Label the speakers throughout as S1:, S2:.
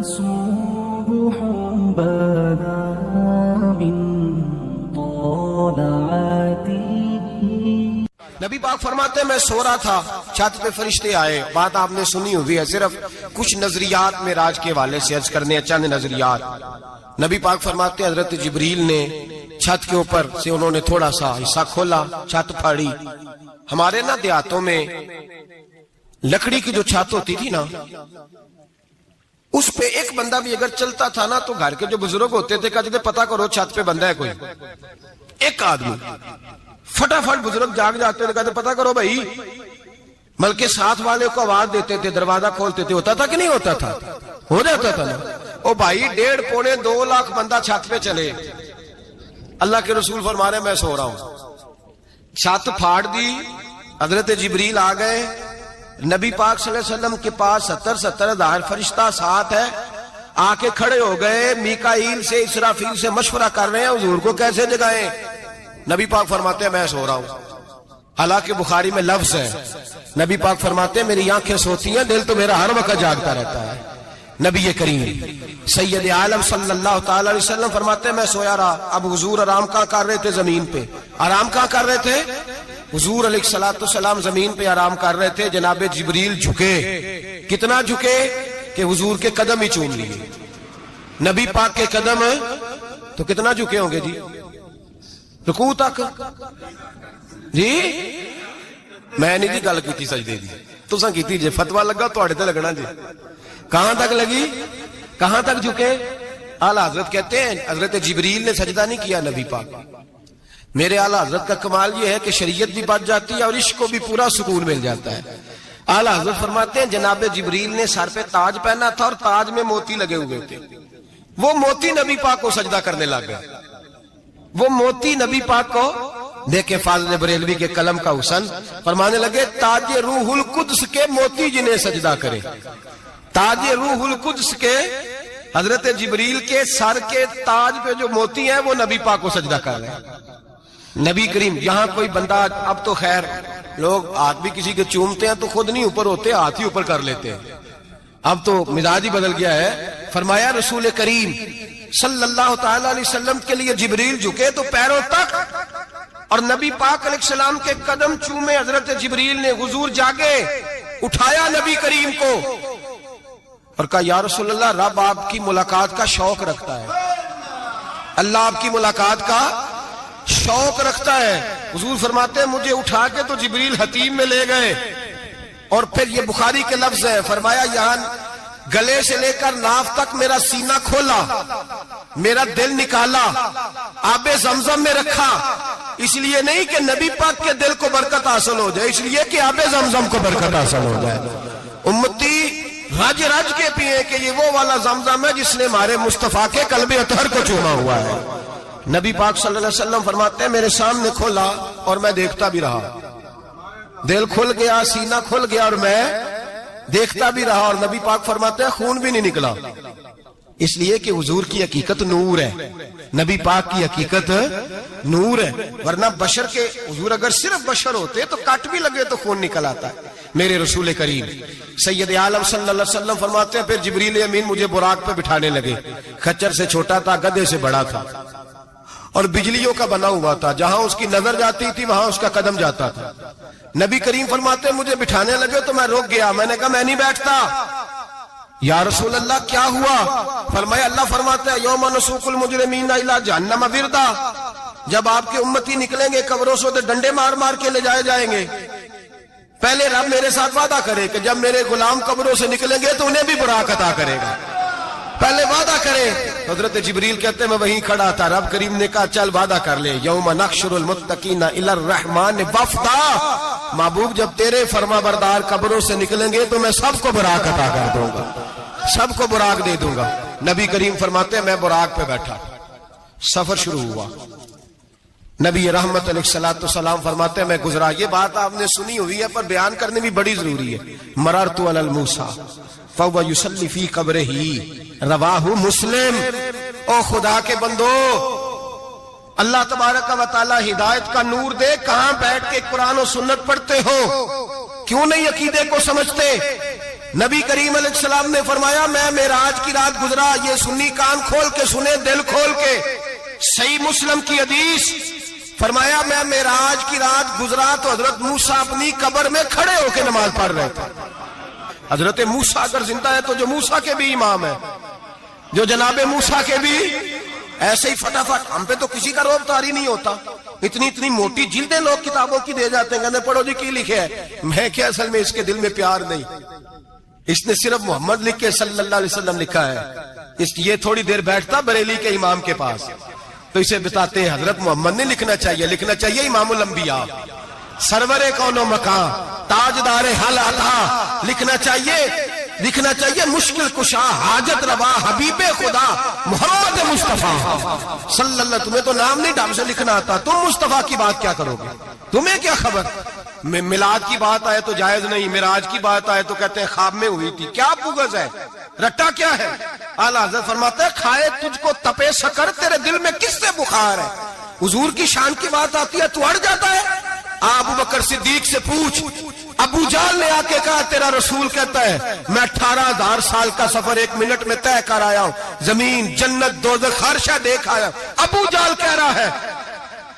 S1: صبح بدا من طلعته.
S2: نبی پاک فرماتے ہیں میں سو رہا تھا، چھت پہ فرشتے آئے. بات آپ نے سنی ہوئی ہے، صرف کچھ نظریات معراج کے حوالے سے عرض کرنے ہیں، چند نظریات. نبی پاک فرماتے ہیں حضرت جبریل نے چھت کے اوپر سے انہوں نے تھوڑا سا حصہ کھولا، چھت پھاڑی. ہمارے نا دیہاتوں میں لکڑی کی جو چھت ہوتی تھی نا، اس پہ ایک بندہ بھی اگر چلتا تھا نا تو گھر کے جو بزرگ ہوتے تھے کہتے تھے پتہ کرو چھت پہ بندہ ہے کوئی. ایک آدمی فٹافٹ بزرگ جاگ جاتے تھے، کہتے پتہ کرو بھائی. بلکہ ساتھ والے کو آواز دیتے تھے، دروازہ کھولتے تھے. ہوتا تھا کہ نہیں ہوتا تھا؟ ہو جاتا تھا نا. او بھائی 1.5 پونے 2 لاکھ بندہ چھت پہ چلے. اللہ کے رسول فرما رہے ہیں میں سو رہا ہوں. چھت پھاڑ دی، حضرت جبریل آ گئے. نبی پاک صلی اللہ علیہ وسلم کے پاس 70 ہزار فرشتہ ساتھ ہے. آ کے کھڑے ہو گئے، میکائیل سے اسرافیل سے مشورہ کر رہے ہیں حضور کو کیسے جگائیں. نبی پاک فرماتے ہیں میں سو رہا ہوں. حالانکہ بخاری میں لفظ ہے، نبی پاک فرماتے ہیں میری آنکھیں سوتی ہیں، دل تو میرا ہر وقت جاگتا رہتا ہے. نبی کریم سید عالم صلی اللہ تعالی علیہ وسلم فرماتے ہیں میں سویا رہا. اب حضور آرام کہاں کر رہے تھے؟ زمین پہ. آرام کہاں کر رہے تھے؟ حضور علیہ السلام زمین پہ آرام کر رہے تھے. جناب جبریل جھکے. کتنا جھکے کہ حضور کے قدم ہی چوم لیے. نبی پاک کے قدم تو کتنا جھکے ہوں گے جی؟ رکوع تک. جی میں نہیں جی گل کی سجدے دی، تساں کیتی جی. فتویٰ لگا تواڈے تے لگنا جی. کہاں تک لگی؟ کہاں تک جھکے؟ اعلیٰ حضرت کہتے ہیں حضرت جبریل نے سجدہ نہیں کیا نبی پاک. میرے اعلیٰ حضرت کا کمال یہ ہے کہ شریعت بھی بچ جاتی ہے اور عشق کو بھی پورا سکون مل جاتا ہے. اعلیٰ حضرت فرماتے ہیں جناب جبریل نے سر پہ تاج پہنا تھا اور تاج میں موتی لگے ہوئے تھے. وہ موتی نبی پاک کو سجدہ کرنے لگ گئے. وہ موتی نبی پاک کو دیکھیں. فاضل بریلوی کے قلم کا حسن فرمانے لگے تاج روح القدس کے موتی جنہیں سجدہ کرے. تاج روح القدس کے حضرت جبریل کے سر کے تاج پہ جو موتی ہیں وہ نبی پاک کو سجدہ کر رہے ہیں. نبی کریم یہاں کوئی بندہ، اب تو خیر لوگ ہاتھ بھی کسی کے چومتے ہیں تو خود نہیں اوپر ہوتے، ہاتھ ہی اوپر کر لیتے ہیں. اب تو مزاج ہی بدل گیا ہے. فرمایا رسول کریم صلی اللہ تعالی علیہ وسلم کے لیے جبریل جھکے تو پیروں تک، اور نبی پاک علیہ السلام کے قدم چومے. حضرت جبریل نے حضور جاگے، اٹھایا نبی کریم کو اور کہا یا رسول اللہ رب آپ کی ملاقات کا شوق رکھتا ہے. اللہ آپ کی ملاقات کا شوق رکھتا ہے. حضور فرماتے ہیں مجھے اٹھا کے تو جبریل حتیم میں لے گئے. اور پھر یہ بخاری کے لفظ ہے، فرمایا یہاں گلے سے لے کر ناف تک میرا سینہ کھولا، میرا دل نکالا، آب زمزم میں رکھا. اس لیے نہیں کہ نبی پاک کے دل کو برکت حاصل ہو جائے، اس لیے کہ آب زمزم کو برکت حاصل ہو جائے. امتی رج رج کے پیئے کہ یہ وہ والا زمزم ہے جس نے ہمارے مصطفیٰ کے قلب اطہر کو چوما ہوا ہے. نبی پاک صلی اللہ علیہ وسلم فرماتے ہیں میرے سامنے کھولا اور میں دیکھتا بھی رہا. دل کھل گیا، سینہ کھل گیا اور میں دیکھتا بھی رہا. اور نبی پاک فرماتے ہیں خون بھی نہیں نکلا، اس لیے کہ حضور کی حقیقت نور ہے. نبی پاک کی حقیقت نور ہے. ورنہ بشر کے حضور اگر صرف بشر ہوتے تو کٹ بھی لگے تو خون نکل آتا ہے. میرے رسول کریم سید عالم صلی اللہ علیہ وسلم فرماتے ہیں پھر جبریل امین مجھے براق پہ بٹھانے لگے. خچر سے چھوٹا تھا، گدھے سے بڑا تھا اور بجلیوں کا بنا ہوا تھا. جہاں اس کی نظر جاتی تھی وہاں اس کا قدم جاتا تھا. نبی کریم فرماتے ہیں مجھے بٹھانے لگے تو میں رک گیا. میں نے کہا میں نہیں بیٹھتا. یا رسول اللہ کیا ہوا؟ فرمایا اللہ فرماتا ہے یوم نسوق المجرمین الی جہنم وردا. جب آپ کے امتی نکلیں گے قبروں سے تو ڈنڈے مار مار کے لے جائے جائیں گے. پہلے رب میرے ساتھ وعدہ کرے کہ جب میرے غلام قبروں سے نکلیں گے تو انہیں بھی براق عطا کرے گا. پہلے وعدہ کرے. حضرت جبریل کہتے ہیں میں وہیں کھڑا تھا. رب کریم نے کہا چل وعدہ کر لے یوم نحشر المتقین الی الرحمن وفدا. محبوب جب تیرے فرما بردار قبروں سے نکلیں گے تو میں سب کو براق عطا کر دوں گا، سب کو براق دے دوں گا. نبی کریم فرماتے ہیں میں براق پہ بیٹھا. سفر شروع ہوا. نبی رحمت علیہ السلام فرماتے ہیں میں گزرا. یہ بات آپ نے سنی ہوئی ہے پر بیان کرنے بھی بڑی ضروری ہے. مررت علی الموسیٰ فہو یصلی فی قبرہ رواہ مسلم. او خدا کے بندو اللہ تبارک و تعالی ہدایت کا نور دے. کہاں بیٹھ کے قرآن و سنت پڑھتے ہو؟ کیوں نہیں عقیدے کو سمجھتے؟ نبی کریم علیہ السلام نے فرمایا میں معراج کی رات گزرا، یہ سنی کان کھول کے سنے، دل کھول کے، صحیح مسلم کی حدیث، فرمایا میں معراج کی رات گزرا تو حضرت موسیٰ اپنی قبر میں کھڑے ہو کے نماز پڑھ رہے تھے۔ حضرت موسیٰ اگر زندہ ہے تو جو موسیٰ کے بھی امام ہے، جو جناب موسیٰ کے بھی، ایسے ہی فٹافٹ ہم پہ تو کسی کا روب طاری نہیں ہوتا، اتنی موٹی جلدیں لوگ کتابوں کی دے جاتے ہیں، کہتے ہیں پڑھو جی کی لکھے ہے، میں کیا اصل میں اس کے دل میں پیار نہیں، اس نے صرف محمد لکھ کے صلی اللہ علیہ وسلم لکھا ہے، یہ تھوڑی دیر بیٹھتا بریلی کے امام کے پاس تو اسے بتاتے ہیں حضرت محمد نے لکھنا چاہیے امام الانبیاء، سرور کون و مکان، تاجدار حل عطا، لکھنا چاہیے مشکل کشا، حاجت روا، حبیب خدا محمد مصطفیٰ صلی اللہ۔ تمہیں تو نام نہیں ڈھنگ سے لکھنا آتا، تم مصطفیٰ کی بات کیا کرو گے؟ تمہیں کیا خبر؟ میلاد کی بات آئے تو جائز نہیں، معراج کی بات آئے تو کہتے ہیں خواب میں ہوئی تھی، کیا بغض ہے، رٹا کیا ہے؟ اعلیٰ حضرت فرماتے ہیں کھائے تجھ کو تپے سکر، تیرے دل میں کس سے بخار ہے؟ حضور کی شان کی بات آتی ہے تو اڑ جاتا ہے۔ ابو بکر صدیق سے پوچھ، ابو جہل نے آ کے کہا تیرا رسول کہتا ہے میں 18,000 سال کا سفر 1 منٹ میں طے کر آیا ہوں، زمین جنت دوزخ ہر شے دیکھ آیا، ابو جہل کہہ رہا ہے۔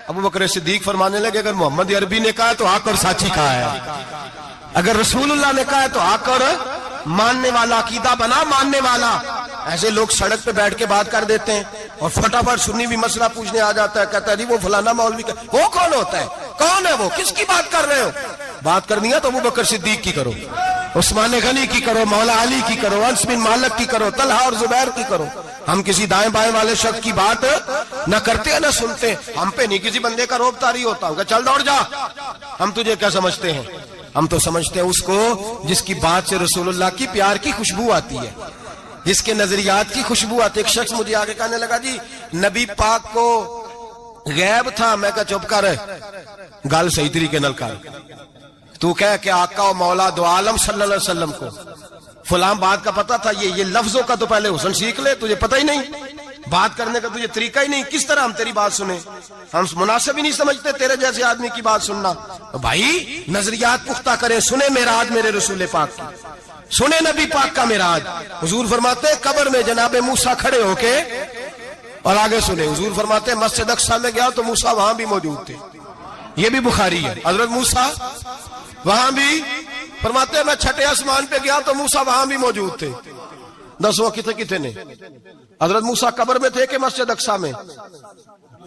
S2: ابو بکر صدیق فرمانے لگے اگر محمد عربی نے کہا تو آ کر ساتھی کہا ہے، اگر رسول اللہ نے کہا ہے تو آ کر ماننے والا، عقیدہ بنا ماننے والا۔ ایسے لوگ سڑک پہ بیٹھ کے بات کر دیتے ہیں اور فٹافٹ سنی بھی مسئلہ پوچھنے آ جاتا ہے، کہتا ہے جی وہ فلانا مولوی کا، وہ کون ہوتا ہے، کون ہے وہ، کس کی بات کر رہے ہو؟ بات کرنی ہے تو ابو بکر صدیق کی کرو، عثمان غنی کی کرو، مولا علی کی کرو، انس بن مالک کی کرو، طلحہ اور زبیر کی کرو۔ ہم کسی دائیں بائیں والے شخص کی بات نہ کرتے ہیں نہ سنتے، ہم پہ نہیں کسی بندے کا روب طاری ہوتا ہوگا چل دوڑ جا، ہم تجھے کیا سمجھتے ہیں؟ ہم تو سمجھتے ہیں اس کو جس کی بات سے رسول اللہ کی پیار کی خوشبو آتی ہے، جس کے نظریات کی خوشبو آتی ہے۔ ایک شخص مجھے آگے کہنے لگا جی نبی پاک کو غیب تھا، میں کہا چپ کر، گل صحیح طریقے نال کر، تو کہہ کہ آقا و مولا دو عالم صلی اللہ علیہ وسلم کو فلاں بات کا پتہ تھا، یہ لفظوں کا تو پہلے حسن سیکھ لے، تجھے پتہ ہی نہیں، بات کرنے کا تجھے طریقہ ہی نہیں، کس طرح ہم تیری بات سنیں؟ ہم مناسب ہی نہیں سمجھتے تیرے جیسے آدمی کی بات سننا۔ بھائی نظریات پختہ کریں، سنیں معراج میرے رسول پاک کی، سنیں نبی پاک کا معراج۔ حضور فرماتے ہیں قبر میں جناب موسیٰ کھڑے ہو کے، اور آگے سنیں حضور فرماتے ہیں مسجد اقصیٰ میں گیا تو موسیٰ وہاں بھی موجود تھے، یہ بھی بخاری ہے، حضرت موسیٰ وہاں بھی، فرماتے ہیں میں چھٹے آسمان پہ گیا تو موسیٰ وہاں بھی موجود تھے۔ دسو کتنے نے حضرت موسیٰ قبر میں تھے کہ مسجد اقصیٰ میں؟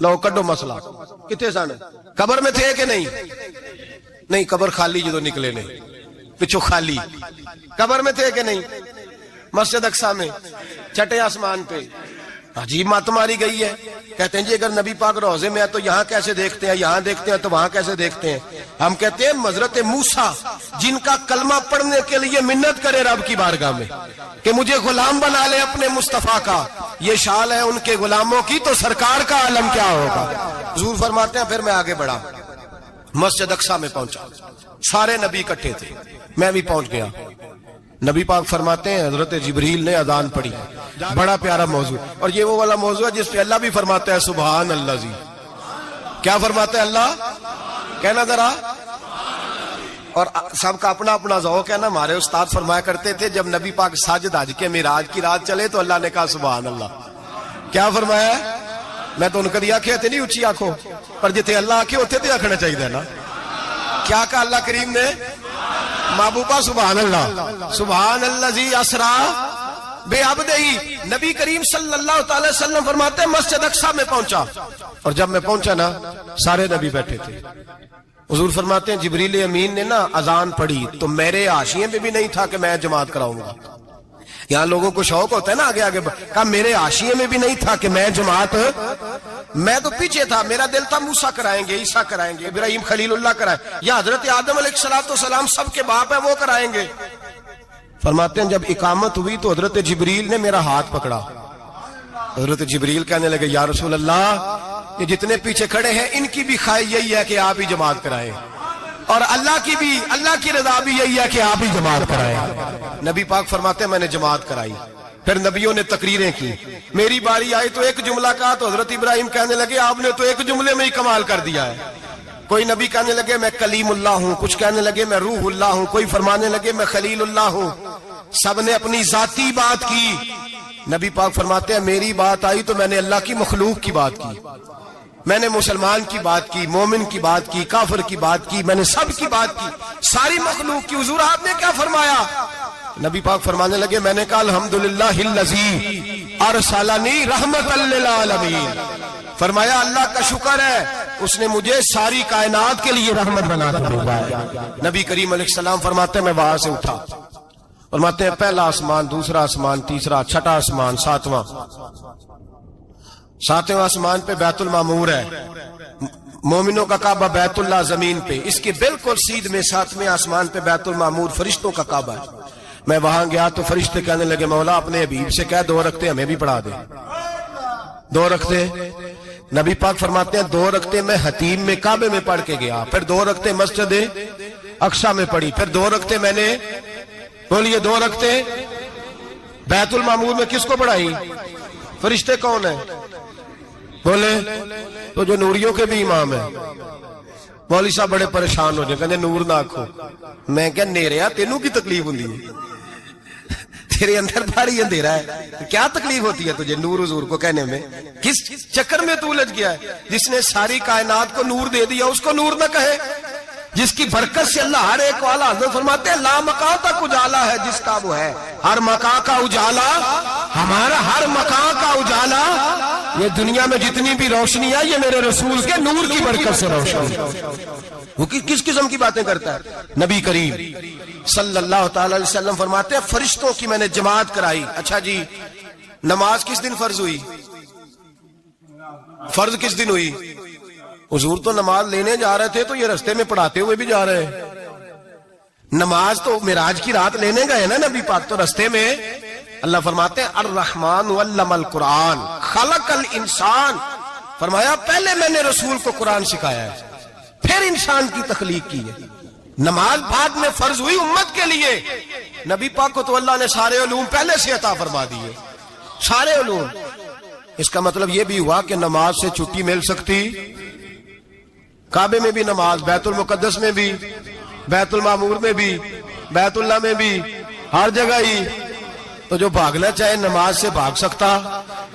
S2: لو کڈو مسئلہ، کتنے سن قبر میں تھے کہ نہیں؟ قبر خالی جدو نکلے نے پچھو خالی، قبر میں تھے کہ نہیں؟ مسجد اقصیٰ میں چھٹے آسمان پہ۔ عجیب مات ماری گئی ہے، کہتے ہیں جی اگر نبی پاک روضے میں ہے تو یہاں کیسے دیکھتے ہیں، یہاں دیکھتے ہیں تو وہاں کیسے دیکھتے ہیں؟ ہم کہتے ہیں حضرت موسیٰ جن کا کلمہ پڑھنے کے لیے منت کرے رب کی بارگاہ میں کہ مجھے غلام بنا لے اپنے مصطفیٰ کا، یہ شال ہے ان کے غلاموں کی، تو سرکار کا عالم کیا ہوگا؟ حضور فرماتے ہیں پھر میں آگے بڑھا، مسجد اقصیٰ میں پہنچا، سارے نبی اکٹھے تھے، میں بھی پہنچ گیا۔ نبی پاک فرماتے ہیں حضرت جبریل نے اذان پڑھی، بڑا پیارا موضوع، اور یہ وہ والا موضوع ہے جس پہ اللہ بھی فرماتا ہے سبحان اللہ جی، کیا فرماتا ہے اللہ؟ کہنا ذرا، اور سب کا اپنا اپنا ذوق ہے نا۔ ہمارے استاد فرمایا کرتے تھے جب نبی پاک ساجد حج کے معراج کی رات چلے تو اللہ نے کہا سبحان اللہ، کیا فرمایا؟ میں تو ان کدی آنکھیں تھے نہیں اچھی آنکھوں پر، جتنے اللہ آنکھیں ہوتے تھے آنکھنا چاہیے نا، کیا کہا اللہ کریم نے؟ محبوبہ سبحان اللہ، سبحان الذی اسرا بے عبدہی۔ نبی کریم صلی اللہ تعالی وسلم فرماتے ہیں مسجد اقصیٰ میں پہنچا، اور جب میں پہنچا نا سارے نبی بیٹھے تھے۔ حضور فرماتے ہیں جبریل امین نے نا اذان پڑھی تو میرے حاشیے میں بھی نہیں تھا کہ میں جماعت کراؤں گا، یہاں لوگوں کو شوق ہوتا ہے نا آگے آگے، کہا میرے حاشیے میں بھی نہیں تھا کہ میں جماعت، میں تو پیچھے تھا، میرا دل تھا موسیٰ کرائیں گے، عیسیٰ کرائیں گے، ابراہیم خلیل اللہ کرائیں، یا حضرت آدم علیہ السلام سب کے باپ ہیں وہ کرائیں گے۔ فرماتے ہیں جب اقامت ہوئی تو حضرت جبریل نے میرا ہاتھ پکڑا، حضرت جبریل کہنے لگے یا رسول اللہ یہ جتنے پیچھے کھڑے ہیں ان کی بھی خواہش یہی ہے کہ آپ ہی جماعت کرائیں، اور اللہ کی رضا بھی یہی ہے کہ آپ ہی جماعت کرائیں۔ نبی پاک فرماتے ہیں میں نے جماعت کرائی، پھر نبیوں نے تقریریں کی، میری باری آئی تو ایک جملہ کہا تو حضرت ابراہیم کہنے لگے آپ نے تو ایک جملے میں ہی کمال کر دیا ہے۔ کوئی نبی کہنے لگے میں کلیم اللہ ہوں، کچھ کہنے لگے میں روح اللہ ہوں، کوئی فرمانے لگے میں خلیل اللہ ہوں۔ سب نے اپنی ذاتی بات کی. نبی پاک فرماتے ہیں میری بات آئی تو میں نے اللہ کی مخلوق کی بات کی, میں نے مسلمان کی بات کی, مومن کی بات کی, کافر کی بات کی, میں نے سب کی بات کی, ساری مخلوق کی. حضور آپ نے کیا فرمایا؟ نبی پاک فرمانے لگے میں نے کہا الحمدللہ الذی ارسلنی رحمۃ للعالمین. فرمایا اللہ کا شکر ہے اس نے مجھے ساری کائنات کے لیے رحمت بنا کر بھیجا ہے. نبی کریم علیہ السلام فرماتے ہیں میں وہاں سے اٹھا, فرماتے ہیں پہلا آسمان, دوسرا آسمان, تیسرا, چھٹا آسمان, ساتواں آسمان پہ بیت المعمور ہے, مومنوں کا کعبہ بیت اللہ زمین پہ, اس کے بالکل سیدھ میں ساتویں آسمان پہ بیت المعمور فرشتوں کا کعبہ ہے. میں وہاں گیا تو فرشتے کہنے لگے مولا اپنے حبیب سے کہہ 2 رکعتیں ہمیں بھی پڑھا دے. 2 رکعتیں. نبی پاک فرماتے ہیں 2 رکعتیں میں حتیم میں کعبے میں پڑھ کے گیا, پھر 2 رکعتیں مسجد اقصی میں پڑھی, پھر 2 رکعتیں میں نے, بولیے 2 رکعتیں بیت المعمور میں کس کو پڑھائی؟ فرشتے کون ہیں بولے؟ تو جو نوریوں کے بھی امام ہیں. مولوی صاحب بڑے پریشان ہو جائے, کہنے نور نہ آکھو. میں کہ نیریا تینوں کی تکلیف ہوندی ہے, تیرے اندر بھاری اندھیرا ہے, کیا تکلیف ہوتی ہے تجھے نور حضور کو کہنے میں؟ کس چکر میں تو الجھ گیا ہے؟ جس نے ساری کائنات کو نور دے دیا اس کو نور نہ کہے, جس کی برکت سے اللہ ہر ایک والا. حضرت فرماتے ہیں لا مکان تک اجالا ہے جس کا وہ ہے, ہر مکان کا اجالا ہمارا, ہر مکان کا اجالا. یہ دنیا میں جتنی بھی روشنی ہے یہ میرے رسول کے نور کی برکت سے روشن. وہ کس قسم کی باتیں کرتا ہے؟ نبی کریم صلی اللہ تعالی علیہ وسلم فرماتے ہیں فرشتوں کی میں نے جماعت کرائی. اچھا جی, نماز کس دن فرض ہوئی؟ فرض کس دن ہوئی؟ حضور تو نماز لینے جا رہے تھے تو یہ رستے میں پڑھاتے ہوئے بھی جا رہے ہیں. نماز تو معراج کی رات لینے گئے نا نبی پاک, تو رستے میں اللہ فرماتے ہیں الرحمن علم القرآن خلق الانسان. فرمایا پہلے میں نے رسول کو قرآن سکھایا ہے, پھر انسان کی تخلیق کی ہے. نماز بعد میں فرض ہوئی امت کے لیے. نبی پاک کو تو اللہ نے سارے علوم پہلے سے عطا فرما دیے, سارے علوم. اس کا مطلب یہ بھی ہوا کہ نماز سے چھٹی مل سکتی, کعبے میں بھی نماز, بیت المقدس میں بھی, بیت المعمور میں بھی, بیت اللہ میں بھی, ہر جگہ ہی. تو جو بھاگنا چاہے نماز سے بھاگ سکتا,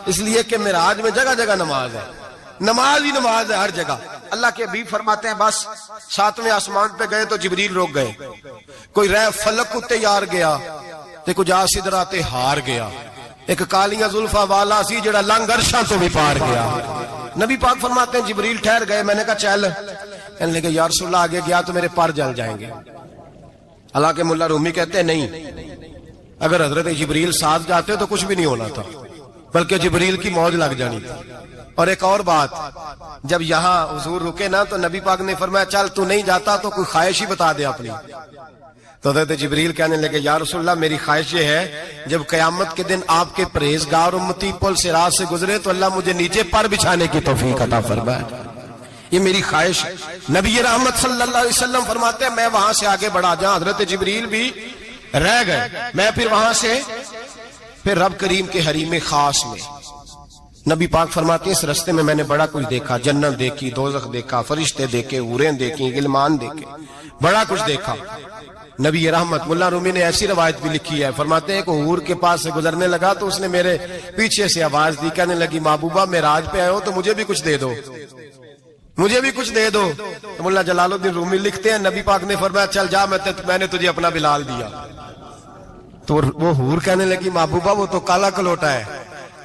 S2: اس لیے کہ معراج میں جگہ جگہ نماز ہے, نماز ہی نماز ہے ہر جگہ. اللہ کے حبیب فرماتے ہیں بس 7ویں آسمان پہ گئے تو جبریل روک گئے, کوئی رہ فلک اتے یار گیا تے کچھ آ سدراتے ہار گیا, ایک کالیاں زلفاں والا سی جڑا لنگ عرشاں تو بھی پار گیا. نبی پاک فرماتے ہیں جبریل ٹھہر گئے, میں نے کہا چل, کہنے لگے یا رسول اللہ آگے گیا تو میرے پر جل جائیں گے. حالانکہ ملا رومی کہتے ہیں نہیں, اگر حضرت جبریل ساتھ جاتے تو کچھ بھی نہیں ہونا تھا, بلکہ جبریل کی موج لگ جانی تھی. اور ایک اور بات, جب یہاں حضور رکے نا تو نبی پاک نے فرمایا چل تو نہیں جاتا تو کوئی خواہش ہی بتا دے اپنی. تو حضرت جبریل کہنے لگے یا رسول اللہ میری خواہش یہ ہے جب قیامت کے دن آپ کے پرہیزگار امتی پل صراط سے گزرے تو اللہ مجھے نیچے پر بچھانے کی توفیق عطا فرمائے, یہ میری خواہش. نبی رحمت صلی اللہ علیہ وسلم فرماتے ہیں میں وہاں سے آگے بڑھا جاؤں, حضرت جبریل بھی رہ گئے, میں پھر وہاں سے پھر رب کریم کے حریم خاص میں. نبی پاک فرماتے ہیں اس رستے میں نے بڑا کچھ دیکھا, جنت دیکھی, دوزخ دیکھا, فرشتے دیکھے, حوریں دیکھی, غلمان دیکھے, بڑا کچھ دیکھا. نبی رحمت ملا رومی نے ایسی روایت بھی لکھی ہے, فرماتے ہیں کہ حور کے پاس سے گزرنے لگا تو اس نے میرے پیچھے سے آواز دی, کہنے لگی محبوبہ معراج پہ آئے ہو تو مجھے بھی کچھ دے دو, مجھے بھی کچھ دے دو. تو ملا جلال الدین رومی لکھتے ہیں نبی پاک نے فرمایا چل جا, میں نے تجھے اپنا بلال دیا. تو وہ حور کہنے لگی محبوبہ وہ تو کالا کلوٹا ہے,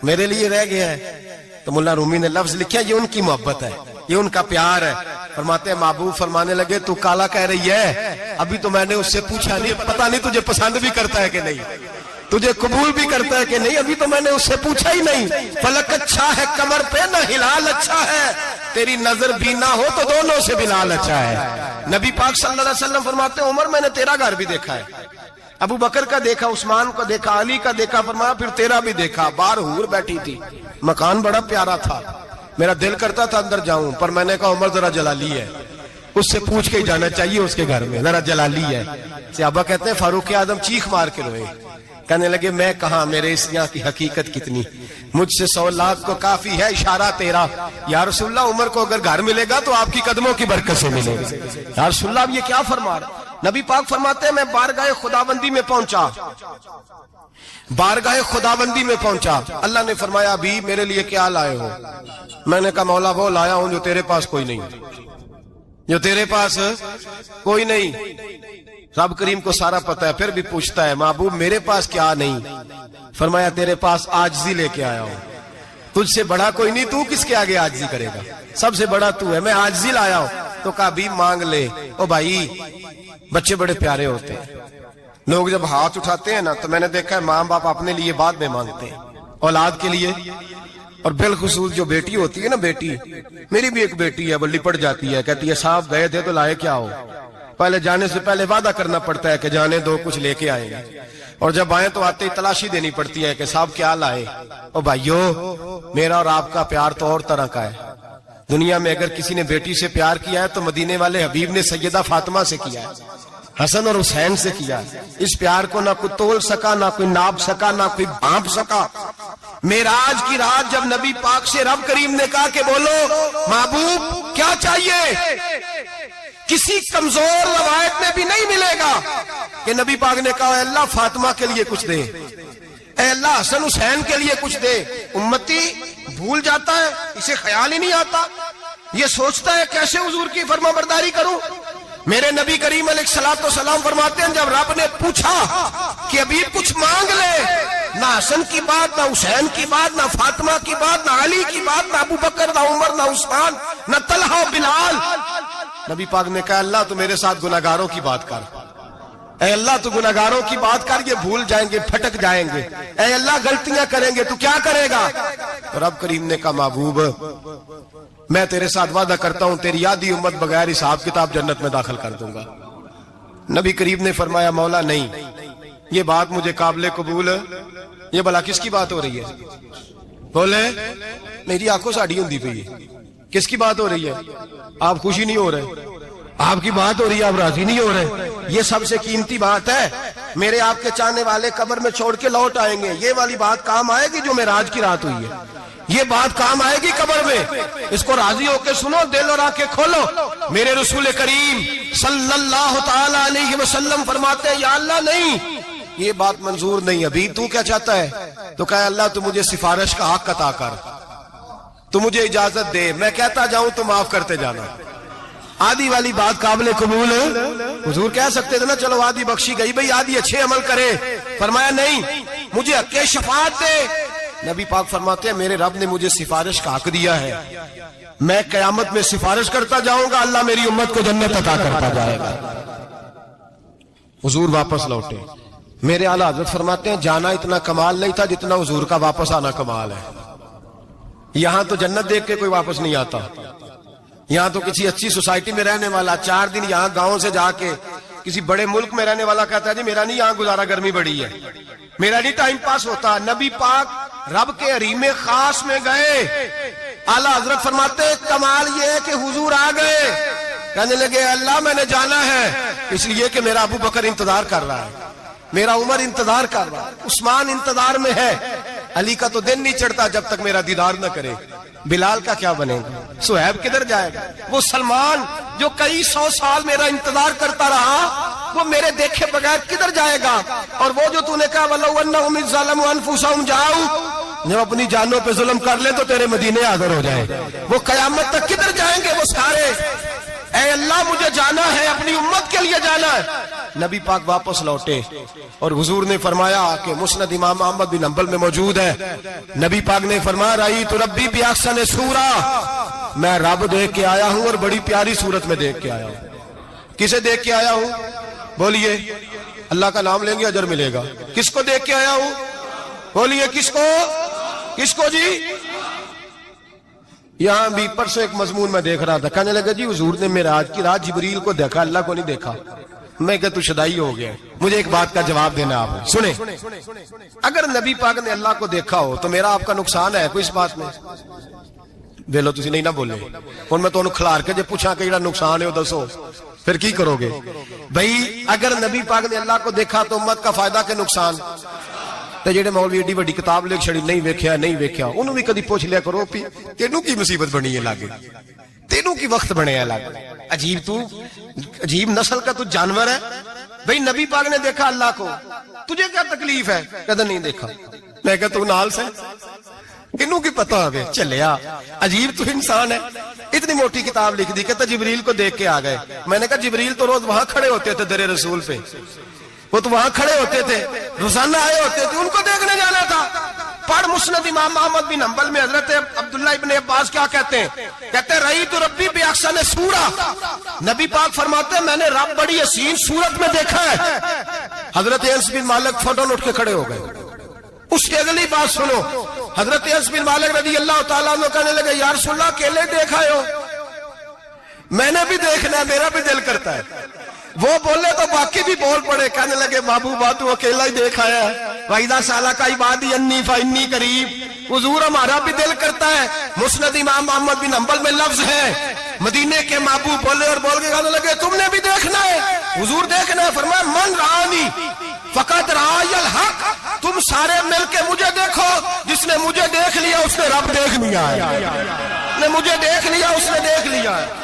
S2: میرے لیے رہ گیا ہے. تو ملا رومی نے لفظ لکھا یہ ان کی محبت ہے, یہ ان کا پیار ہے. فرماتے ہیں محبوب فرمانے لگے تو کالا کہہ رہی ہے, ابھی تو میں نے اس سے پوچھا نہیں, پتہ نہیں تجھے پسند بھی کرتا ہے کہ نہیں, تجھے قبول بھی کرتا ہے کہ نہیں, ابھی تو میں نے اس سے پوچھا ہی نہیں. فلک اچھا ہے کمر پہ نہ ہلال اچھا ہے, تیری نظر بھی نہ ہو تو دونوں سے بلال اچھا ہے. نبی پاک صلی اللہ علیہ وسلم فرماتے ہیں عمر میں نے تیرا گھر بھی دیکھا ہے, ابو بکر کا دیکھا, عثمان کا دیکھا, علی کا دیکھا, فرمایا پھر تیرا بھی دیکھا. باہر حور بیٹھی تھی, مکان بڑا پیارا تھا, میرا دل کرتا تھا اندر جاؤں, پر میں نے کہا عمر ذرا جلالی ہے, اس سے پوچھ کے ہی جانا چاہیے اس کے گھر میں, ذرا جلالی ہے. صحابہ کہتے ہیں فاروق اعظم چیخ مار کے روئے, کہنے لگے میں کہاں, میرے اس یہاں کی حقیقت کتنی, مجھ سے 100 لاکھ کو کافی ہے اشارہ تیرا. یا رسول اللہ عمر کو اگر گھر ملے گا تو آپ کی قدموں کی برکت سے ملے گا. یا رسول اللہ اب یہ کیا فرما رہا, نبی پاک فرماتے ہیں میں بارگاہ خداوندی میں پہنچا، بارگاہ خداوندی میں پہنچا، اللہ نے فرمایا ابھی میرے لیے کیا لائے ہو؟ میں نے کہا مولا وہ لایا ہوں جو تیرے پاس کوئی نہیں، جو تیرے پاس کوئی نہیں۔ رب کریم کو سارا پتہ ہے، پھر بھی پوچھتا ہے محبوب میرے پاس کیا نہیں؟ فرمایا تیرے پاس عاجزی لے کے آیا ہوں، تجھ سے بڑا کوئی نہیں، تو کس کے آگے عاجزی کرے گا، سب سے بڑا تو ہے، میں عاجزی لایا ہوں۔ تو کہا بھی مانگ لے۔ او بھائی بچے بڑے پیارے ہوتے ہیں، لوگ جب ہاتھ اٹھاتے ہیں نا تو میں نے دیکھا ہے ماں باپ اپنے لیے بعد میں مانگتے ہیں، اولاد کے لیے، اور بالخصوص جو بیٹی ہوتی ہے نا، بیٹی میری بھی ایک بیٹی ہے، وہ لپٹ جاتی ہے، کہتی ہے صاحب گئے تھے تو لائے کیا ہو؟ پہلے جانے سے پہلے وعدہ کرنا پڑتا ہے کہ جانے دو کچھ لے کے آئیں گے، اور جب آئیں تو آتے ہی تلاشی دینی پڑتی ہے کہ صاحب کیا لائے۔ او بھائیو میرا اور آپ کا پیار تو اور طرح کا ہے، دنیا میں اگر کسی نے بیٹی سے پیار کیا ہے تو مدینے والے حبیب نے سیدہ فاطمہ سے کیا ہے، حسن اور حسین سے کیا۔ اس پیار کو نہ کوئی تول سکا، نہ کوئی ناپ سکا، نہ کوئی بھانپ سکا۔ معراج کی رات جب نبی پاک سے رب کریم نے کہا کہ بولو محبوب کیا چاہیے، کسی کمزور روایت میں بھی نہیں ملے گا کہ نبی پاک نے کہا اے اللہ فاطمہ کے لیے کچھ دے، اے اللہ حسن حسین کے لیے کچھ دے۔ امتی بھول جاتا ہے، اسے خیال ہی نہیں آتا، یہ سوچتا ہے کیسے حضور کی فرما برداری کروں۔ میرے نبی کریم علیہ الصلوۃ والسلام فرماتے ہیں جب رب نے پوچھا کہ ابھی کچھ مانگ لے، نہ حسن کی بات، نہ حسین کی بات، نہ فاطمہ کی بات، نہ علی کی بات، نہ ابو بکر، نہ عمر، نہ عثمان، نہ طلحہ بلال، نبی پاک نے کہا اللہ تو میرے ساتھ گناہگاروں کی بات کر، اے اللہ تو گناہگاروں کی بات کر، یہ بھول جائیں گے، پھٹک جائیں گے، اے اللہ غلطیاں کریں گے تو کیا کرے گا؟ تو رب کریم نے کہا محبوب میں تیرے ساتھ وعدہ کرتا ہوں تیری آدھی امت بغیر حساب کتاب جنت میں داخل کر دوں گا۔ نبی کریم نے فرمایا مولا نہیں، یہ بات مجھے قابل قبول ہے، یہ بھلا کس کی بات ہو رہی ہے؟ بولے میری آنکھوں سے اڑی ہوندی پئی ہے، کس کی بات ہو رہی ہے؟ آپ خوشی نہیں ہو رہے، آپ کی بات ہو رہی ہے، آپ راضی نہیں ہو رہے، یہ سب سے قیمتی بات ہے، میرے آپ کے چاہنے والے قبر میں چھوڑ کے لوٹ آئیں گے، یہ والی بات کام آئے گی جو معراج کی رات ہوئی ہے، یہ بات کام آئے گی قبر میں، اس کو راضی ہو کے سنو، دل اور آنکھیں کھولو۔ میرے رسول کریم صلی اللہ تعالی علیہ وسلم فرماتے ہیں یا اللہ نہیں، یہ بات منظور نہیں، ابھی تو کیا چاہتا ہے؟ تو کہا اللہ تو مجھے سفارش کا حق عطا کر، تو مجھے اجازت دے، میں کہتا جاؤں تو معاف کرتے جانا۔ آدھی والی بات قابل قبول ہے، حضور کہہ سکتے تھے نا چلو آدھی بخشی گئی بھئی آدھی اچھے عمل کرے، فرمایا نہیں مجھے حق شفاعت دے۔ نبی پاک فرماتے ہیں میرے رب نے مجھے سفارش کا حق دیا ہے، میں قیامت میں سفارش کرتا جاؤں گا، اللہ میری امت کو جنت عطا کرتا جائے گا۔ حضور واپس لوٹے، میرے اعلیٰ حضرت فرماتے ہیں جانا اتنا کمال نہیں تھا جتنا حضور کا واپس آنا کمال ہے۔ یہاں تو جنت دیکھ کے کوئی واپس نہیں آتا، یہاں تو کسی اچھی سوسائٹی میں رہنے والا 4 دن یہاں گاؤں سے جا کے کسی بڑے ملک میں رہنے والا کہتا ہے جی میرا نہیں یہاں گزارا، گرمی بڑی ہے، میرا نہیں ٹائم پاس ہوتا۔ نبی پاک رب کے حریم خاص میں گئے، اعلیٰ حضرت فرماتے ہیں کمال یہ ہے کہ حضور آ گئے، کہنے لگے اللہ میں نے جانا ہے اس لیے کہ میرا ابو بکر انتظار کر رہا ہے، میرا عمر انتظار کر رہا ہے، عثمان انتظار میں ہے، علی کا تو دن نہیں چڑھتا جب تک میرا دیدار نہ کرے، بلال کا کیا بنے گا، صہیب کدھر جائے گا، وہ سلمان جو کئی 100 سال میرا انتظار کرتا رہا وہ میرے دیکھے بغیر کدھر جائے گا، اور وہ جو تو نے کہا وَلَوْ أَنَّهُمْ إِذْ ظَلَمُوا أَنفُسَهُمْ جَاءُوا، جب اپنی جانوں پہ ظلم کر لیں تو تیرے مدینے حاضر ہو جائیں، وہ قیامت تک کدھر جائیں گے وہ سارے، اے اللہ مجھے جانا ہے، اپنی امت کے لیے جانا ہے۔ نبی پاک واپس لوٹے اور حضور نے فرمایا کہ مسند امام احمد بن حنبل میں موجود ہے، نبی پاک نے فرمایا رأیت ربی بأحسن صورہ، میں رب دیکھ کے آیا ہوں اور بڑی پیاری صورت میں دیکھ کے آیا ہوں۔ کسے دیکھ کے آیا ہوں؟ بولیے، اللہ کا نام لیں گے اجر ملے گا۔ کس کو دیکھ کے آیا ہوں؟ بولیے کس کو؟ کس کو جی؟ یہاں بھی پرسوں ایک مضمون میں دیکھ رہا تھا، کہنے لگا جی حضور نے معراج کی رات جبریل کو دیکھا، اللہ کو نہیں دیکھا۔ میں کہ تو شدائی ہو گیا، مجھے ایک بات کا جواب دینا آپ سنیں، اگر نبی پاک نے اللہ کو دیکھا ہو تو میرا آپ کا نقصان ہے کوئی اس بات میں؟ ویلو تسی نہیں نہ بولے، اور میں تو کھلار کے جو پوچھا کہ جڑا نقصان ہے وہ دسو، پھر کی کرو گے؟ بھئی اگر نبی پاک نے اللہ کو دیکھا تو امت کا فائدہ کہ نقصان؟ تے جڑے مولوی ایڈی بڑی کتاب لکھ چھڑی نہیں ویکھیا نہیں ویکھیا، انہوں بھی کدی پوچھ لیا کرو تینوں کی مصیبت بنی ہے لاگے، تینوں کی وقت بنے الگ. عجیب نسل کا تو جانور ہے بھئی. نبی پاک نے دیکھا اللہ کو, تجھے کیا تکلیف ہے؟ کہتا نہیں دیکھا. میں کہتا ہوں نال سے انہوں کی پتہ ہے چلیا. عجیب تو انسان ہے. اتنی موٹی کتاب لکھ دی, کہتا جبریل کو دیکھ کے آ گئے. میں نے کہا جبریل تو روز وہاں کھڑے ہوتے تھے در رسول پہ, وہ تو وہاں کھڑے ہوتے تھے, روزانہ آئے ہوتے تھے, ان کو دیکھنے جانا تھا. پڑھ مسند امام احمد بن حنبل میں حضرت عبداللہ ابن عباس کیا کہتے ہیں؟ کہتے ہیں رأیت ربی بأحسن سورہ. نبی پاک فرماتے ہیں میں نے رب بڑی حسین صورت میں دیکھا ہے. حضرت انس بن مالک فوراً اٹھ کے کھڑے ہو گئے. اس کی اگلی بات سنو, حضرت انس بن مالک رضی اللہ تعالیٰ عنہ کہنے لگے یا رسول اللہ اکیلے دیکھا ہو؟ میں نے بھی دیکھنا ہے, میرا بھی دل کرتا ہے. وہ بولے تو باقی بھی بول پڑے, کہنے لگے محبوبہ تو اکیلا ہی دیکھا ہے. وَإِذَا سَأَلَكَ عِبَادِي عَنِّي فَإِنِّي قَرِيبٌ. حضور ہمارا بھی دل کرتا ہے. مسند امام احمد بن حنبل میں لفظ ہے, مدینے کے محبوب بولے اور بول کے کہنے لگے تم نے بھی دیکھنا ہے. حضور دیکھنا ہے. فرمایا من رآنی فقط رآی الحق. تم سارے مل کے مجھے دیکھو, جس نے مجھے دیکھ لیا اس نے رب دیکھ لیا ہے. نے مجھے دیکھ لیا اس نے دیکھ لیا ہے.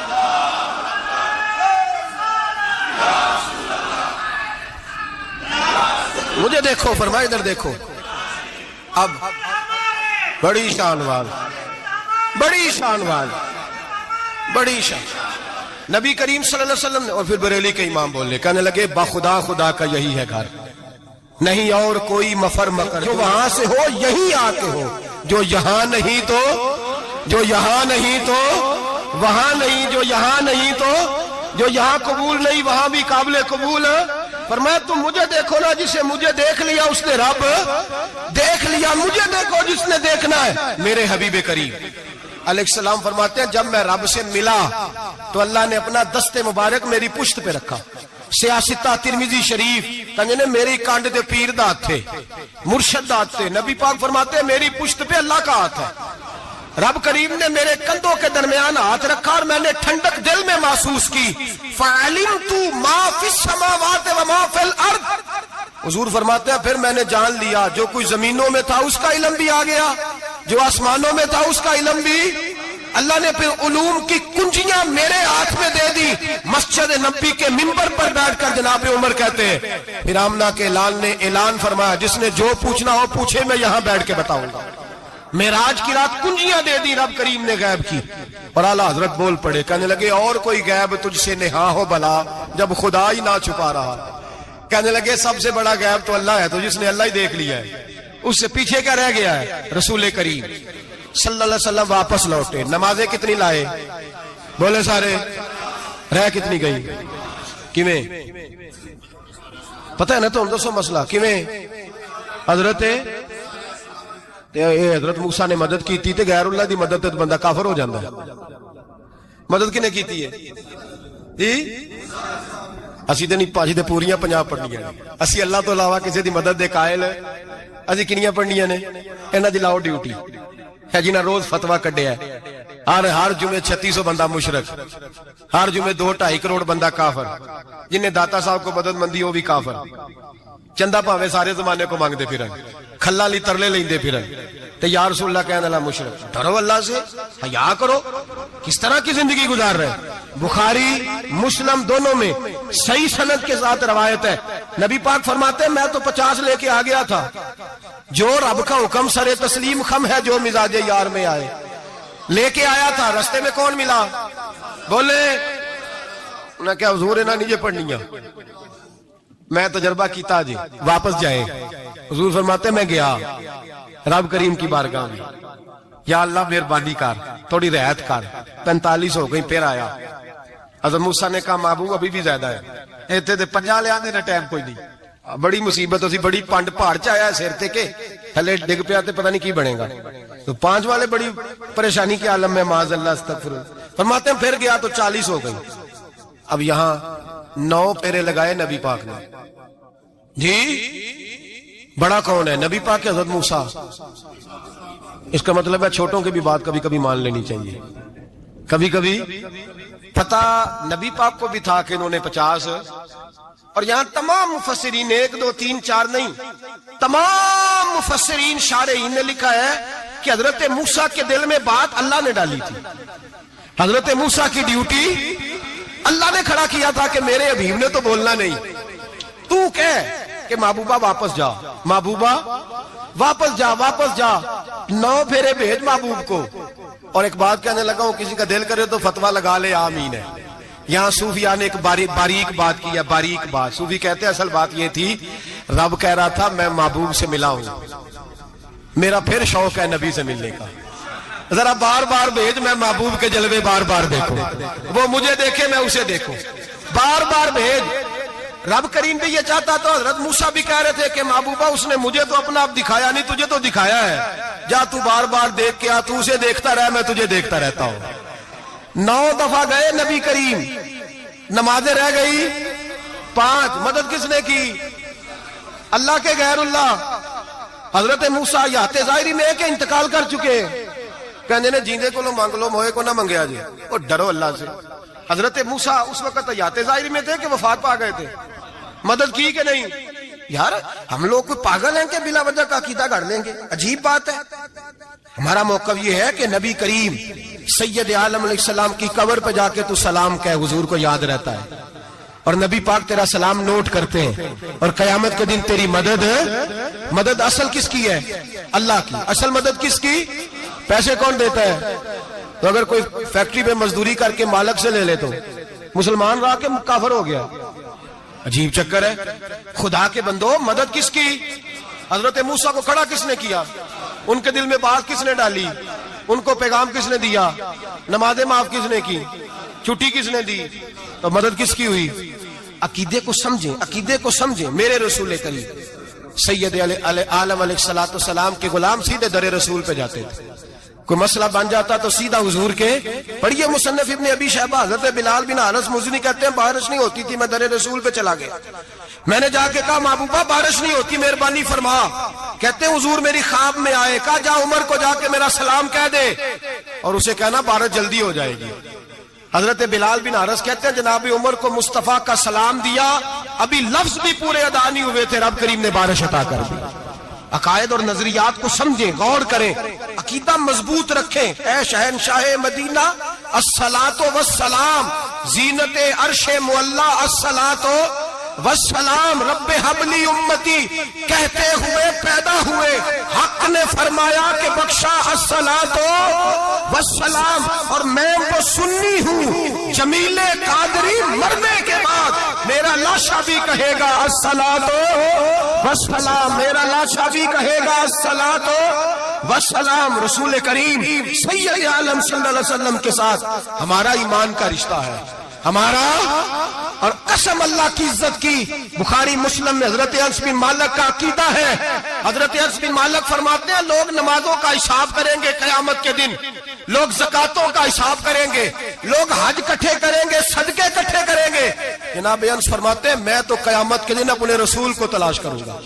S2: مجھے دیکھو, فرمایا ادھر دیکھو. اب بڑی شان وال, بڑی شان وال, بڑی شان. نبی کریم صلی اللہ علیہ وسلم نے, اور پھر بریلی کے امام بولے, کہنے لگے باخدا خدا کا یہی ہے گھر, نہیں اور کوئی مفر مکر. جو وہاں سے ہو یہی آتے ہو, جو یہاں نہیں تو, جو یہاں نہیں تو وہاں نہیں, جو یہاں نہیں تو, جو یہاں قبول نہیں وہاں بھی قابل قبول. فرمایا تم مجھے دیکھو نا, جسے مجھے دیکھ لیا اس نے رب دیکھ لیا. مجھے دیکھو جس نے دیکھنا ہے میرے حبیب کریم علیہ السلام. فرماتے ہیں جب میں رب سے ملا تو اللہ نے اپنا دست مبارک میری پشت پہ رکھا. سیاستہ ترمذی شریف کہنے میری کانڈ دے پیر دا ہاتھ تھے, مرشد دا ہاتھ تھے. نبی پاک فرماتے ہیں میری پشت پہ اللہ کا ہاتھ ہے. رب کریم نے میرے کندھوں کے درمیان ہاتھ رکھا اور میں نے ٹھنڈک دل میں محسوس کی. فَعَلِمْتُ مَا فِي السَّمَاوَاتِ وَمَا فِي الْأَرْضِ. حضور فرماتے ہیں پھر میں نے جان لیا جو کوئی زمینوں میں تھا اس کا علم بھی آ گیا, جو آسمانوں میں تھا اس کا علم بھی. اللہ نے پھر علوم کی کنجیاں میرے ہاتھ میں دے دی. مسجد نبی کے منبر پر بیٹھ کر جناب عمر کہتے ہیں پھر آمنہ کے لال نے اعلان فرمایا جس نے جو پوچھنا ہو پوچھے, میں یہاں بیٹھ کے بتاؤں گا. معراج کی رات کنجیاں دے دی رب کریم نے غیب کی. اور اعلیٰ حضرت بول پڑے, کہنے لگے اور کوئی غیب تجھ سے نہا ہو بلا جب خدا ہی نہ چھپا رہا. کہنے لگے سب سے بڑا غیب تو اللہ ہے, تو جس نے اللہ ہی دیکھ لیا ہے اس سے پیچھے کیا رہ گیا ہے. رسول کریم صلی اللہ علیہ وسلم واپس لوٹے. نمازیں کتنی لائے بولے سارے, رہ کتنی گئی کیویں پتہ ہے نا؟ تو ہم دسو مسئلہ کیویں. حضرت موسیٰ نے مدد کی تھی تے غیر اللہ دی مدد تے بندہ کافر ہو جاندہ ہے. مدد کنے کی تھی ہے اسی تے نہیں پانچ تے پوریاں 50 پڑھنیاں نے. اسی اللہ تو علاوہ کسی دی مدد دے قائل اسی کنیاں پڑھنیاں نے. انہاں دی لاؤ ڈیوٹی ہے جنہاں روز فتویٰ کڈیا ہے. ہر جمعے 3600 بندہ مشرک, ہر جمعے 2-2.5 کروڑ بندہ کافر, جنہیں داتا صاحب کو مدد مندی وہ بھی کافر. چندہ پاوے سارے زمانے کو مانگتے پھرن, کھلا لی ترلے لیندے پھرن. تے یا رسول اللہ کہنے اللہ مشرک. ڈرو اللہ سے, حیا کرو. کس طرح کی زندگی گزار رہے. بخاری مسلم دونوں میں صحیح سند کے ساتھ روایت ہے. نبی پاک فرماتے ہیں میں تو 50 لے کے آ گیا تھا. جو رب کا حکم سر تسلیم خم ہے, جو مزاج یار میں آئے لے کے آیا تھا. رستے میں کون ملا بولے انہیں کیا حضور انہاں نیجے پڑھنیاں, میں تجربہ کیتا جی واپس جائے. حضور فرماتے میں گیا رب کریم کی بارگاہ میں, یا اللہ مہربانی کر تھوڑی رعایت کر. 45 ہو گئی پھر آیا. حضرت موسیٰ نے کہا محبوب ابھی بھی زیادہ ہے. ایتھے تے 50 لے آنے نا ٹائم کوئی نہیں. بڑی مصیبت ہوتی, بڑی پانڈ پہاڑ چایا سر تے کے تھلے ڈگ پیا تے پتہ نہیں کی بنے گا. تو 5 والے بڑی پریشانی کے عالم میں معاذ اللہ استغفر. فرماتے ہیں پھر گیا تو 40 ہو گئی. اب یہاں 9 پھیرے لگائے نبی پاک نے. جی بڑا کون ہے؟ نبی پاک حضرت موسیٰ. اس کا مطلب ہے چھوٹوں کی بھی بات کبھی کبھی مان لینی چاہیے. کبھی کبھی پتہ نبی پاک کو بھی تھا کہ انہوں نے 50. اور یہاں تمام مفسرین 1 2 3 4 نہیں, تمام مفسرین شارحین نے لکھا ہے کہ حضرت موسیٰ کے دل میں بات اللہ نے ڈالی تھی حضرت موسیٰ کی ڈیوٹی اللہ نے کھڑا کیا تھا کہ میرے حبیب نے تو بولنا نہیں، تو کہہ کہ محبوبہ واپس جا، محبوبہ واپس جا، واپس جا، 9 پھیرے بھیج محبوب کو۔ اور ایک بات کہنے لگا ہوں، کسی کا دل کرے تو فتویٰ لگا لے، آمین ہے۔ یہاں صوفیاء نے ایک باریک بات کی ہے، باریک بات۔ صوفی کہتے ہیں اصل بات یہ تھی، رب کہہ رہا تھا میں محبوب سے ملا ہوں، میرا پھر شوق ہے نبی سے ملنے کا، ذرا بار بار بھیج، میں محبوب کے جلوے بار بار دیکھوں، وہ مجھے دیکھے میں اسے دیکھوں، بار بار بھیج۔ رب کریم بھی یہ چاہتا تو حضرت موسیٰ بھی کہہ رہے تھے کہ محبوبہ اس نے مجھے تو اپنا آپ دکھایا نہیں، تجھے تو دکھایا ہے، جا تو بار بار دیکھ کے آ، تو اسے دیکھتا رہ، میں تجھے دیکھتا رہتا ہوں۔ 9 دفعہ گئے نبی کریم، نمازیں رہ گئی 5، مدد کس نے کی؟ اللہ کے غیر اللہ۔ حضرت موسیٰ یات ظاہری میں کہ انتقال کر چکے، کہنے نے جیندے کو لو مانگ لو، موئے کو نہ منگیا جی، اور ڈرو اللہ سے۔ حضرت موسیٰ اس وقت یات ظاہری میں تھے کہ وفات پا گئے تھے، مدد کی کہ نہیں؟ یار ہم لوگ کوئی پاگل ہیں کہ بلا وجہ کا عقیدہ گھڑ لیں گے؟ عجیب بات ہے۔ ہمارا موقف یہ ہے کہ نبی کریم سید عالم علیہ السلام کی قبر پہ جا کے تو سلام کہے، حضور کو یاد رہتا ہے، اور نبی پاک تیرا سلام نوٹ کرتے ہیں، اور قیامت کے دن تیری مدد اصل کس کی ہے؟ اللہ کی۔ اصل مدد کس کی؟ پیسے کون دیتا ہے؟ تو اگر کوئی فیکٹری پہ مزدوری کر کے مالک سے لے لے تو مسلمان رہا کے کافر ہو گیا، عجیب چکر ہے۔ خدا کے بندو، مدد کس کی؟ حضرت موسیٰ کو کھڑا کس نے کیا؟ ان کے دل میں بات کس نے ڈالی؟ ان کو پیغام کس نے دیا؟ نمازیں معاف کس نے کی؟ چھٹی کس نے دی؟ تو مدد کس کی ہوئی؟ عقیدے کو سمجھیں، عقیدے کو سمجھیں۔ میرے رسول کریم سید عالم علیہ السلام کے غلام سیدھے در رسول پہ جاتے تھے، کوئی مسئلہ بن جاتا تو سیدھا حضور کے۔ پڑھیے مصنف ابن ابی شیبہ، حضرت بلال بن حارث مزنی کہتے ہیں بارش نہیں ہوتی تھی، میں در رسول پہ چلا گیا، میں نے جا کے کہا محبوبہ بارش نہیں ہوتی، مہربانی فرما۔ کہتے ہیں حضور میری خواب میں آئے، کہا جا عمر کو جا کے میرا سلام کہہ دے، اور اسے کہنا بارش جلدی ہو جائے گی۔ حضرت بلال بن حارث کہتے ہیں جناب عمر کو مصطفیٰ کا سلام دیا، ابھی لفظ بھی پورے ادا نہیں ہوئے تھے، رب کریم نے بارش عطا کر دی۔ عقائد اور نظریات کو سمجھیں، غور کریں، عقیدہ مضبوط رکھیں۔ اے شہنشاہ مدینہ الصلاۃ والسلام، زینت عرش معلی الصلاۃ والسلام، رب حبلی امتی کہتے ہوئے پیدا ہوئے، حق نے فرمایا کہ بخشا الصلاۃ والسلام، اور میں وہ سنی ہوں جمیل قادری مرنے کے بعد میرا لاشا بھی کہے گا الصلاۃ والسلام، میرا لاشا بھی کہے گا الصلاۃ والسلام۔ رسول کریم سید عالم صلی اللہ علیہ وسلم کے ساتھ ہمارا ایمان کا رشتہ ہے، ہمارا، اور قسم اللہ کی عزت کی، بخاری مسلم میں حضرت انس بن مالک کا عقیدہ ہے۔ حضرت انس بن مالک فرماتے ہیں لوگ نمازوں کا حساب کریں گے قیامت کے دن، لوگ زکاتوں کا حساب کریں گے، لوگ حج اکٹھے کریں گے، صدقے اکٹھے کریں گے۔ جناب انس فرماتے ہیں میں تو قیامت کے دن اپنے رسول کو تلاش کروں گا،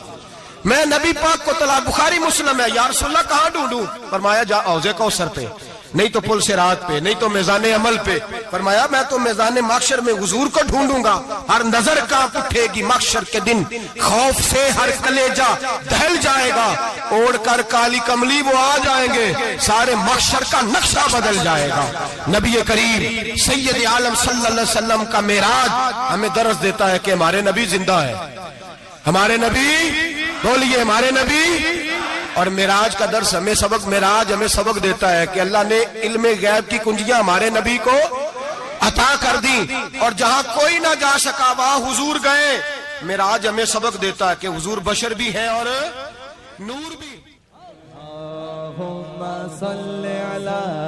S2: میں نبی پاک کو تلاش۔ بخاری مسلم ہے، یا رسول اللہ کہاں ڈھونڈوں؟ فرمایا جا حوض کوثر پہ، نہیں تو پل صراط پہ، نہیں تو میزان عمل پہ۔ فرمایا میں تو میزان محشر میں حضور کو ڈھونڈوں گا، ہر نظر کانپ اٹھے گی محشر کے دن، خوف سے ہر کلیجہ دہل جائے گا، اوڑھ کر کالی کملی وہ آ جائیں گے، سارے محشر کا نقشہ بدل جائے گا۔ نبی کریم سید عالم صلی اللہ علیہ وسلم کا معراج ہمیں درس دیتا ہے کہ ہمارے نبی زندہ ہے، ہمارے نبی، بولیے ہمارے نبی۔ اور معراج کا درس ہمیں سبق، معراج ہمیں سبق دیتا ہے کہ اللہ نے علم غیب کی کنجیاں ہمارے نبی کو عطا کر دی، اور جہاں کوئی نہ جا سکا وہاں حضور گئے۔ معراج ہمیں سبق دیتا ہے کہ حضور بشر بھی ہے اور نور بھی۔